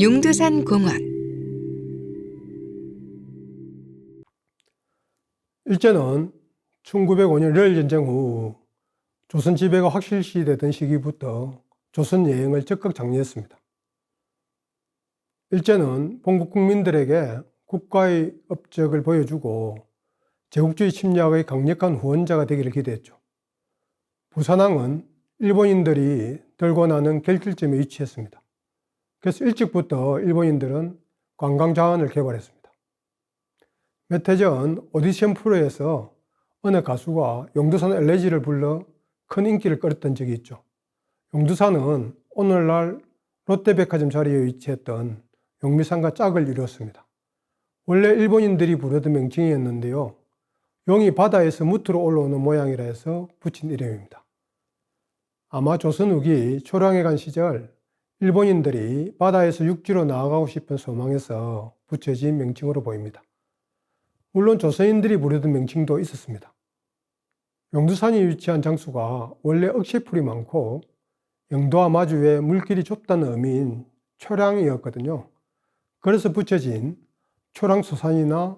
용두산 공원. 일제는 1905년 러일전쟁 후 조선 지배가 확실시되던 시기부터 조선 여행을 적극 장려했습니다. 일제는 본국 국민들에게 국가의 업적을 보여주고 제국주의 침략의 강력한 후원자가 되기를 기대했죠. 부산항은 일본인들이 들고 나는 결til점에 위치했습니다. 그래서 일찍부터 일본인들은 관광자원을 개발했습니다. 몇 해 전 오디션 프로에서 어느 가수가 용두산 엘레지를 불러 큰 인기를 끌었던 적이 있죠. 용두산은 오늘날 롯데백화점 자리에 위치했던 용미산과 짝을 이루었습니다. 원래 일본인들이 부르던 명칭이었는데요. 용이 바다에서 무트로 올라오는 모양이라 해서 붙인 이름입니다. 아마 조선 후기 초량해간 시절 일본인들이 바다에서 육지로 나아가고 싶은 소망에서 붙여진 명칭으로 보입니다. 물론 조선인들이 부르던 명칭도 있었습니다. 용두산이 위치한 장수가 원래 억새풀이 많고 영도와 마주에 물길이 좁다는 의미인 초량이었거든요. 그래서 붙여진 초량소산이나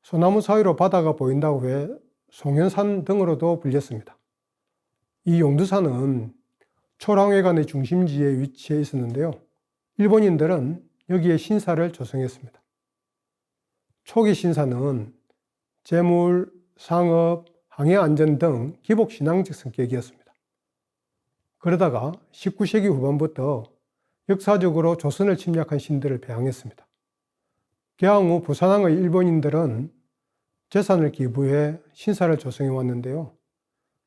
소나무 사이로 바다가 보인다고 해 송현산 등으로도 불렸습니다. 이 용두산은 초량회관의 중심지에 위치해 있었는데요. 일본인들은 여기에 신사를 조성했습니다. 초기 신사는 재물, 상업, 항해안전 등 기복신앙적 성격이었습니다. 그러다가 19세기 후반부터 역사적으로 조선을 침략한 신들을 배양했습니다. 개항 후 부산항의 일본인들은 재산을 기부해 신사를 조성해 왔는데요.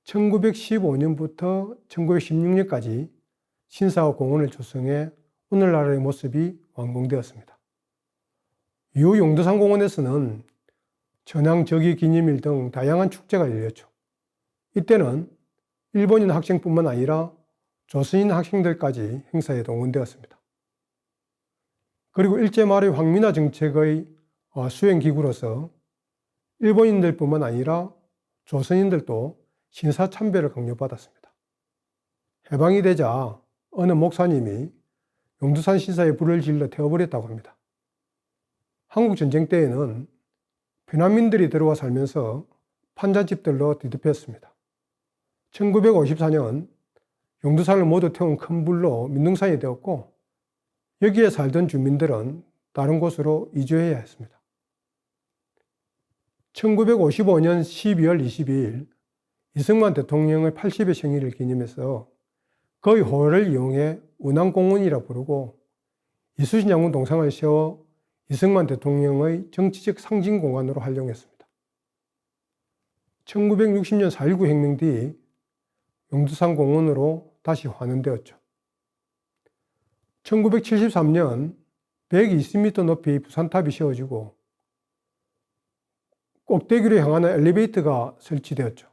1915년부터 1916년까지 신사와 공원을 조성해 오늘날의 모습이 완공되었습니다. 이후 용두산 공원에서는 전항저기 기념일 등 다양한 축제가 열렸죠. 이때는 일본인 학생뿐만 아니라 조선인 학생들까지 행사에 동원되었습니다. 그리고 일제 말의 황민화 정책의 수행기구로서 일본인들뿐만 아니라 조선인들도 신사 참배를 강요받았습니다. 해방이 되자 어느 목사님이 용두산 신사에 불을 질러 태워버렸다고 합니다. 한국전쟁 때에는 피난민들이 들어와 살면서 판잣집들로 뒤덮였습니다. 1954년 용두산을 모두 태운 큰 불로 민둥산이 되었고 여기에 살던 주민들은 다른 곳으로 이주해야 했습니다. 1955년 12월 22일 이승만 대통령의 80의 생일을 기념해서 그의 호를 이용해 운항공원이라 부르고 이순신 장군 동상을 세워 이승만 대통령의 정치적 상징공간으로 활용했습니다. 1960년 4.19 혁명 뒤 용두산 공원으로 다시 환원되었죠. 1973년 120m 높이 부산탑이 세워지고 꼭대기로 향하는 엘리베이터가 설치되었죠.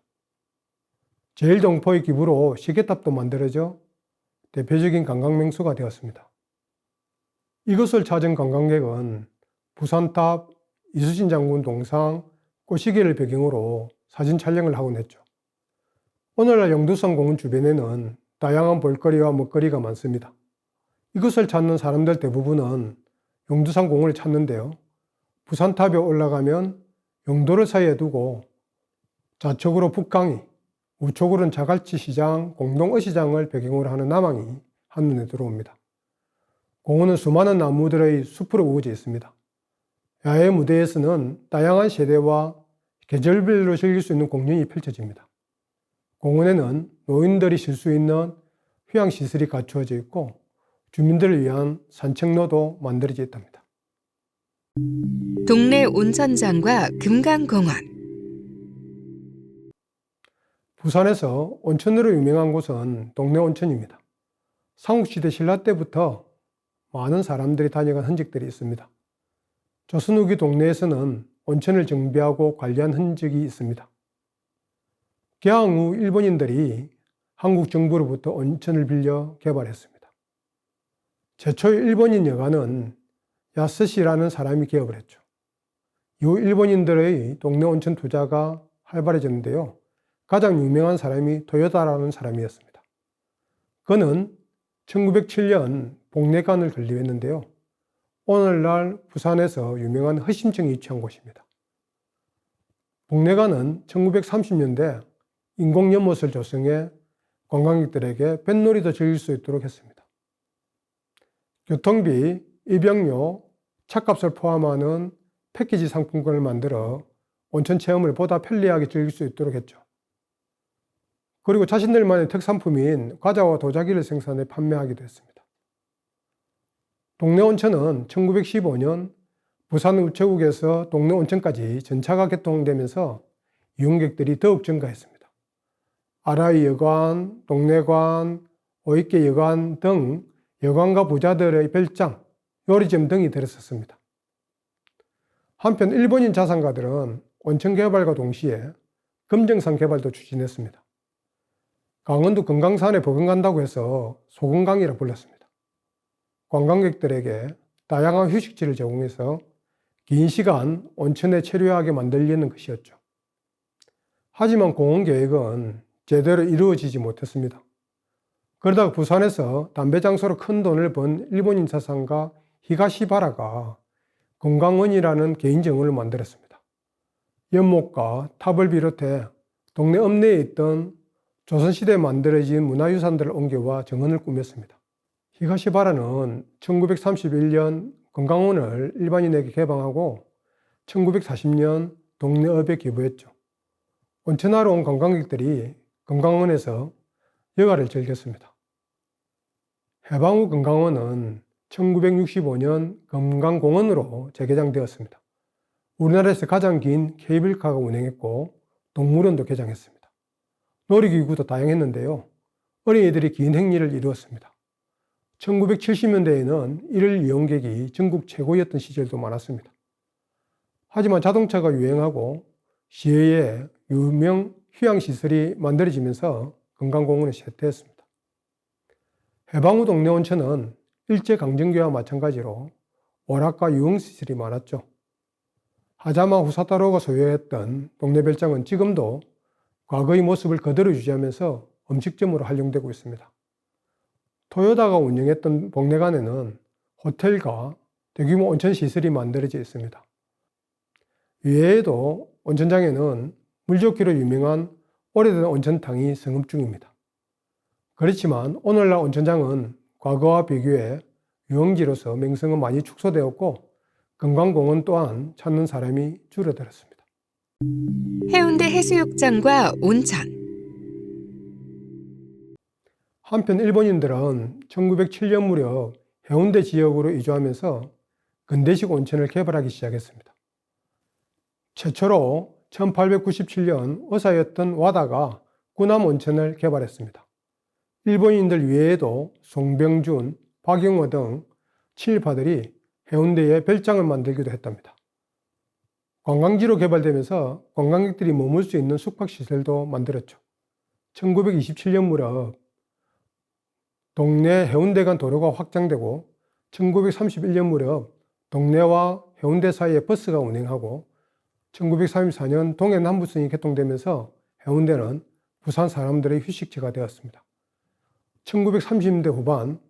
제일동포의 기부로 시계탑도 만들어져 대표적인 관광명소가 되었습니다. 이것을 찾은 관광객은 부산탑, 이순신 장군 동상, 꽃시계를 배경으로 사진 촬영을 하곤 했죠. 오늘날 용두산 공원 주변에는 다양한 볼거리와 먹거리가 많습니다. 이것을 찾는 사람들 대부분은 용두산 공원을 찾는데요. 부산탑에 올라가면 용도를 사이에 두고 좌측으로 북강이, 우측으로는 자갈치 시장, 공동어시장을 배경으로 하는 남항이 한눈에 들어옵니다. 공원은 수많은 나무들의 숲으로 우거져 있습니다. 야외 무대에서는 다양한 세대와 계절별로 즐길 수 있는 공연이 펼쳐집니다. 공원에는 노인들이 쉴 수 있는 휴양시설이 갖추어져 있고 주민들을 위한 산책로도 만들어져 있답니다. 동네 온천장과 금강공원. 부산에서 온천으로 유명한 곳은 동네 온천입니다. 삼국시대 신라 때부터 많은 사람들이 다녀간 흔적들이 있습니다. 조선 후기 동네에서는 온천을 정비하고 관리한 흔적이 있습니다. 개항 후 일본인들이 한국 정부로부터 온천을 빌려 개발했습니다. 최초의 일본인 여관은 야스시라는 사람이 개업을 했죠. 이후 일본인들의 동네 온천 투자가 활발해졌는데요. 가장 유명한 사람이 토요다라는 사람이었습니다. 그는 1907년 복례관을 건립했는데요. 오늘날 부산에서 유명한 허심청이 위치한 곳입니다. 동래관은 1930년대 인공연못을 조성해 관광객들에게 뱃놀이도 즐길 수 있도록 했습니다. 교통비, 입장료, 차값을 포함하는 패키지 상품권을 만들어 온천 체험을 보다 편리하게 즐길 수 있도록 했죠. 그리고 자신들만의 특산품인 과자와 도자기를 생산해 판매하기도 했습니다. 동래온천은 1915년 부산우체국에서 동래온천까지 전차가 개통되면서 이용객들이 더욱 증가했습니다. 아라이 여관, 동래관, 오이케 여관 등 여관과 부자들의 별장, 요리점 등이 들었었습니다. 한편 일본인 자산가들은 온천 개발과 동시에 금정산 개발도 추진했습니다. 강원도 금강산에 버금간다고 해서 소금강이라 불렀습니다. 관광객들에게 다양한 휴식지를 제공해서 긴 시간 온천에 체류하게 만들려는 것이었죠. 하지만 공원 계획은 제대로 이루어지지 못했습니다. 그러다가 부산에서 담배 장소로 큰 돈을 번 일본인 자산가 히가시바라가 금강원이라는 개인 정원을 만들었습니다. 연못과 탑을 비롯해 동네 읍내에 있던 조선시대에 만들어진 문화유산들을 옮겨와 정원을 꾸몄습니다. 히가시바라는 1931년 금강원을 일반인에게 개방하고 1940년 동네읍에 기부했죠. 온천하러 온 관광객들이 금강원에서 여가를 즐겼습니다. 해방 후 금강원은 1965년 금강공원으로 재개장되었습니다. 우리나라에서 가장 긴 케이블카가 운행했고 동물원도 개장했습니다. 놀이기구도 다양했는데요. 어린이들이 긴 행리를 이루었습니다. 1970년대에는 일일 이용객이 전국 최고였던 시절도 많았습니다. 하지만 자동차가 유행하고 시외에 유명 휴양시설이 만들어지면서 금강공원은 쇠퇴했습니다. 해방 후 동래온천은 일제강점기와 마찬가지로 오락과 유흥시설이 많았죠. 하자마 후사타로가 소유했던 동래별장은 지금도 과거의 모습을 그대로 유지하면서 음식점으로 활용되고 있습니다. 토요다가 운영했던 동래관에는 호텔과 대규모 온천시설이 만들어져 있습니다. 이외에도 온천장에는 물 좋기로 유명한 오래된 온천탕이 성업 중입니다. 그렇지만 오늘날 온천장은 과거와 비교해 유흥지로서 명성은 많이 축소되었고 금강공원 또한 찾는 사람이 줄어들었습니다. 해운대 해수욕장과 온천. 한편 일본인들은 1907년 무렵 해운대 지역으로 이주하면서 근대식 온천을 개발하기 시작했습니다. 최초로 1897년 의사였던 와다가 구남 온천을 개발했습니다. 일본인들 외에도 송병준, 박영호 등 친일파들이 해운대에 별장을 만들기도 했답니다. 관광지로 개발되면서 관광객들이 머물 수 있는 숙박시설도 만들었죠. 1927년 무렵 동래 해운대 간 도로가 확장되고 1931년 무렵 동래와 해운대 사이에 버스가 운행하고 1934년 동해남부선이 개통되면서 해운대는 부산 사람들의 휴식지가 되었습니다. 1930년대 후반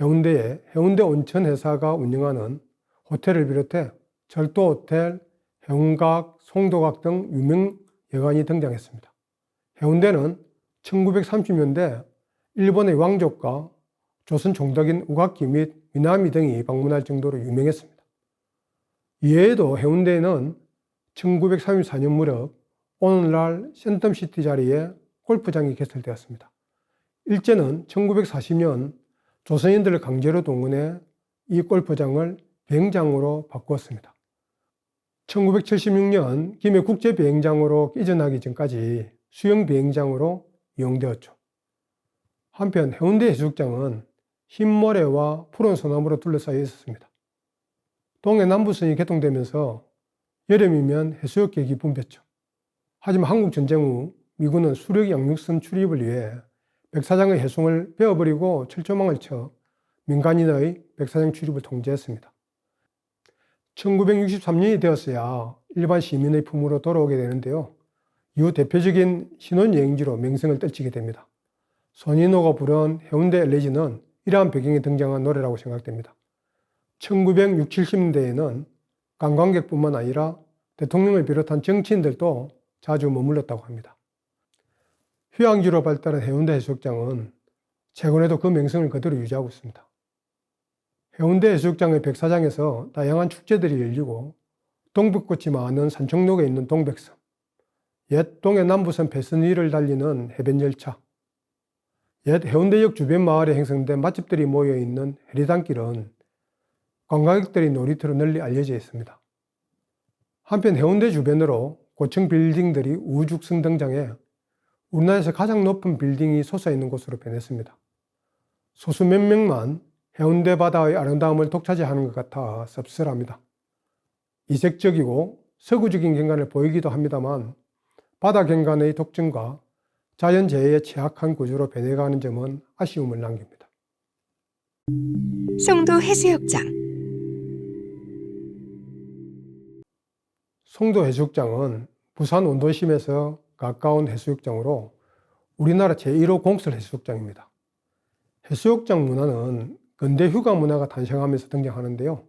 해운대에 해운대 온천회사가 운영하는 호텔을 비롯해 절도호텔, 해운각, 송도각 등 유명 여관이 등장했습니다. 해운대는 1930년대 일본의 왕족과 조선 총독인 우각기 및 미나미 등이 방문할 정도로 유명했습니다. 이외에도 해운대에는 1934년 무렵 오늘날 센텀시티 자리에 골프장이 개설되었습니다. 일제는 1940년 조선인들을 강제로 동원해 이 골프장을 비행장으로 바꾸었습니다. 1976년 김해 국제비행장으로 이전하기 전까지 수영비행장으로 이용되었죠. 한편 해운대 해수욕장은 흰 모래와 푸른 소나무로 둘러싸여 있었습니다. 동해남부선이 개통되면서 여름이면 해수욕객이 붐볐죠. 하지만 한국전쟁 후 미군은 수륙 양육선 출입을 위해 백사장의 해송을 베어버리고 철조망을 쳐 민간인의 백사장 출입을 통제했습니다. 1963년이 되었어야 일반 시민의 품으로 돌아오게 되는데요. 이후 대표적인 신혼여행지로 명성을 떨치게 됩니다. 손인호가 부른 해운대 엘레지는 이러한 배경에 등장한 노래라고 생각됩니다. 1960, 70년대에는 관광객뿐만 아니라 대통령을 비롯한 정치인들도 자주 머물렀다고 합니다. 휴양지로 발달한 해운대 해수욕장은 최근에도 그 명성을 그대로 유지하고 있습니다. 해운대 해수욕장의 백사장에서 다양한 축제들이 열리고 동백꽃이 많은 산청록에 있는 동백섬, 옛 동해 남부선 배선 위를 달리는 해변열차, 옛 해운대역 주변 마을에 형성된 맛집들이 모여있는 해리단길은 관광객들이 놀이터로 널리 알려져 있습니다. 한편 해운대 주변으로 고층 빌딩들이 우후죽순 등장해 우리나라에서 가장 높은 빌딩이 솟아있는 곳으로 변했습니다. 소수 몇 명만 해운대 바다의 아름다움을 독차지하는 것 같아 씁쓸합니다. 이색적이고 서구적인 경관을 보이기도 합니다만 바다 경관의 독점과 자연재해의 취약한 구조로 변해가는 점은 아쉬움을 남깁니다. 송도 해수욕장. 송도 해수욕장은 부산 원도심에서 가까운 해수욕장으로 우리나라 제1호 공설 해수욕장입니다. 해수욕장 문화는 근대 휴가 문화가 탄생하면서 등장하는데요.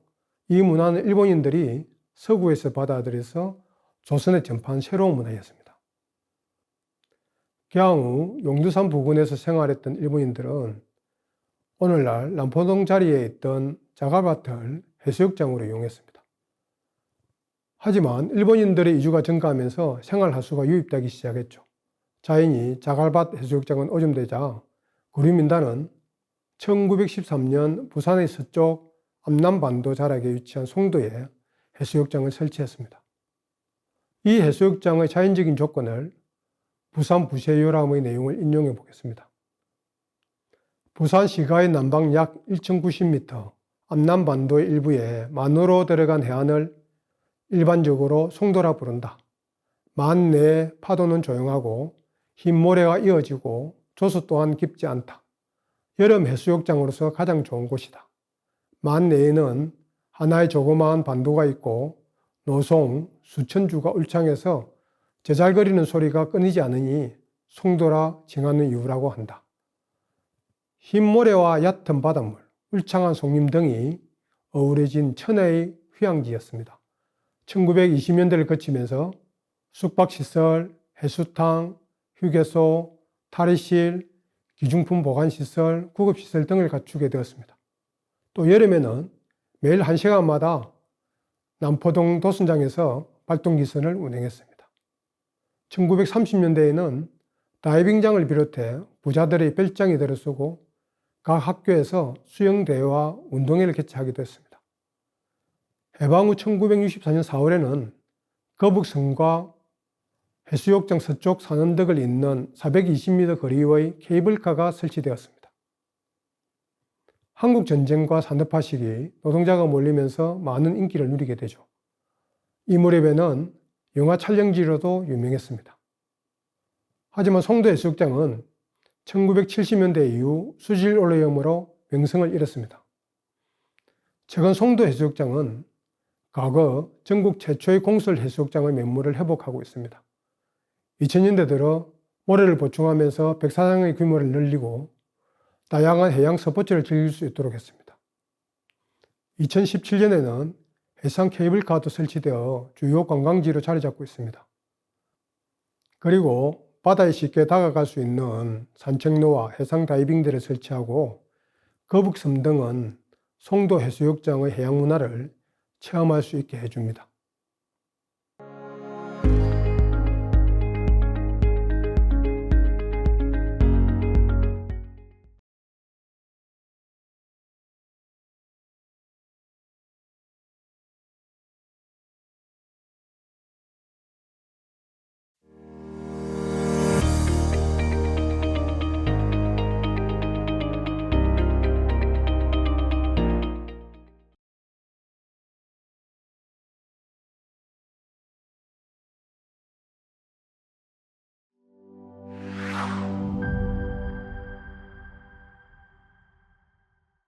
이 문화는 일본인들이 서구에서 받아들여서 조선에 전파한 새로운 문화였습니다. 향후 용두산 부근에서 생활했던 일본인들은 오늘날 남포동 자리에 있던 자갈밭을 해수욕장으로 이용했습니다. 하지만 일본인들의 이주가 증가하면서 생활하수가 유입되기 시작했죠. 자연히 자갈밭 해수욕장은 오점되자 구류민단은 1913년 부산의 서쪽 암남반도 자락에 위치한 송도에 해수욕장을 설치했습니다. 이 해수욕장의 자연적인 조건을 부산 부세요람의 내용을 인용해 보겠습니다. 부산시가의 남방 약 1090m, 암남반도의 일부에 만으로 들어간 해안을 일반적으로 송도라 부른다. 만 내에 파도는 조용하고 흰 모래가 이어지고 조수 또한 깊지 않다. 여름 해수욕장으로서 가장 좋은 곳이다. 만 내에는 하나의 조그마한 반도가 있고 노송, 수천주가 울창해서 제잘거리는 소리가 끊이지 않으니 송도라 칭하는 이유라고 한다. 흰 모래와 얕은 바닷물, 울창한 송림 등이 어우러진 천혜의 휴양지였습니다. 1920년대를 거치면서 숙박시설, 해수탕, 휴게소, 탈의실, 기중품 보관시설, 구급시설 등을 갖추게 되었습니다. 또 여름에는 매일 1시간마다 남포동 도순장에서 발동기선을 운행했습니다. 1930년대에는 다이빙장을 비롯해 부자들의 별장이 들어서고 각 학교에서 수영대회와 운동회를 개최하기도 했습니다. 해방 후 1964년 4월에는 거북선과 해수욕장 서쪽 산원덕을 잇는 420m 거리의 케이블카가 설치되었습니다. 한국전쟁과 산업화 시기 노동자가 몰리면서 많은 인기를 누리게 되죠. 이 무렵에는 영화 촬영지로도 유명했습니다. 하지만 송도 해수욕장은 1970년대 이후 수질 오염으로 명성을 잃었습니다. 최근 송도 해수욕장은 과거 전국 최초의 공설 해수욕장의 면모를 회복하고 있습니다. 2000년대 들어 모래를 보충하면서 백사장의 규모를 늘리고 다양한 해양 스포츠를 즐길 수 있도록 했습니다. 2017년에는 해상 케이블카도 설치되어 주요 관광지로 자리 잡고 있습니다. 그리고 바다에 쉽게 다가갈 수 있는 산책로와 해상 다이빙대를 설치하고 거북섬 등은 송도 해수욕장의 해양 문화를 체험할 수 있게 해줍니다.